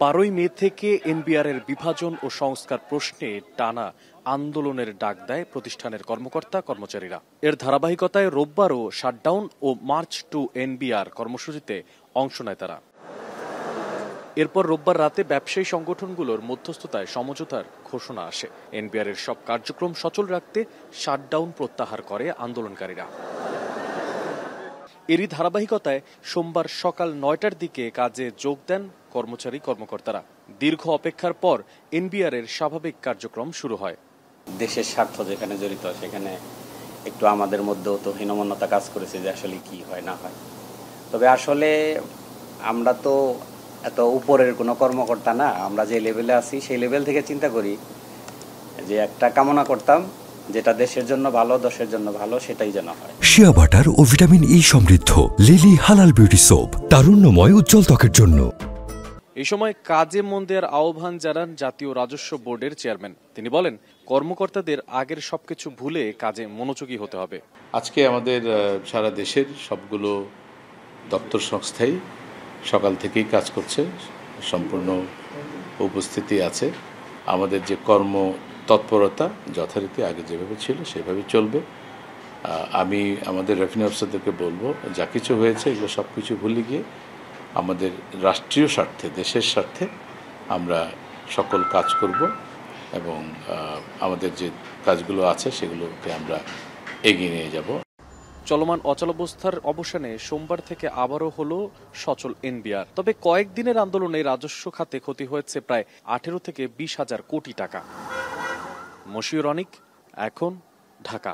12ই মে থেকে এনবিআরের বিভাজন ও সংস্কার প্রশ্নে টানা আন্দোলনের ডাক দেয় প্রতিষ্ঠানের কর্মকর্তা কর্মচারীরা। এর ধারাবাহিকতায় রোববারও শাটডাউন ও মার্চ টু এনবিআর কর্মসূচিতে অংশ নেয় তারা। এরপর রোববার রাতে ব্যবসায়ী সংগঠনগুলোর মধ্যস্থতায় সমঝোতার ঘোষণা আসে। এনবিআরের সব কার্যক্রম সচল রাখতে শাটডাউন প্রত্যাহার করে আন্দোলনকারীরা। এরই ধারাবাহিকতায় সোমবার সকাল 9টার দিকে কাজে যোগ দেন কর্মচারী-কর্মকর্তারা। দীর্ঘ অপেক্ষার পর এনবিআরের স্বাভাবিক কার্যক্রম শুরু হয়। দেশের স্বার্থ যেখানে জড়িত সেখানে একটু আমাদের মধ্যেও তো হীনমন্যতা কাজ করেছে যে আসলে কি হয় না হয়। তবে আসলে আমরা তো এত উপরের কোনো কর্মকর্তা না, আমরা যে লেভেলে আছি সেই লেভেল থেকে চিন্তা করি যে একটা কামনা করতাম যেটা দেশের জন্য ভালো, দশের জন্য ভালো, সেটাই যেন হয়। শিয়া বাটার ও ভিটামিন ই সমৃদ্ধ লিলি হালাল বিউটি সোপ, তারুণ্যময় উজ্জ্বল ত্বকের জন্য। এই সময় কাজে মন দেওয়ার আহ্বান জানান জাতীয় রাজস্ব বোর্ডের চেয়ারম্যান। তিনি বলেন, কর্মকর্তাদের আগের সবকিছু ভুলে কাজে মনোযোগী হতে হবে। আজকে আমাদের সারা দেশের সবগুলো দপ্তর সংস্থাই সকাল থেকেই কাজ করছে, সম্পূর্ণ উপস্থিতি আছে। আমাদের যে কর্ম তৎপরতা যথারীতি আগে যেভাবে ছিল সেভাবে চলবে। আমি আমাদের রেভিনিউ অফিসারদেরকে বলবো, যা কিছু হয়েছে এগুলো সব কিছু ভুলে গিয়ে আমাদের রাষ্ট্রীয় স্বার্থে, দেশের স্বার্থে আমরা সকল কাজ করব এবং আমাদের যে কাজগুলো আছে সেগুলোকে আমরা এগিয়ে নিয়ে যাব। চলমান অচলাবস্থার অবসানে সোমবার থেকে আবারও হলো সচল এনবিআর। তবে কয়েকদিনের আন্দোলনে রাজস্ব খাতে ক্ষতি হয়েছে প্রায় 18 থেকে 20 হাজার কোটি টাকা। মশিউর অনিক, এখন, ঢাকা।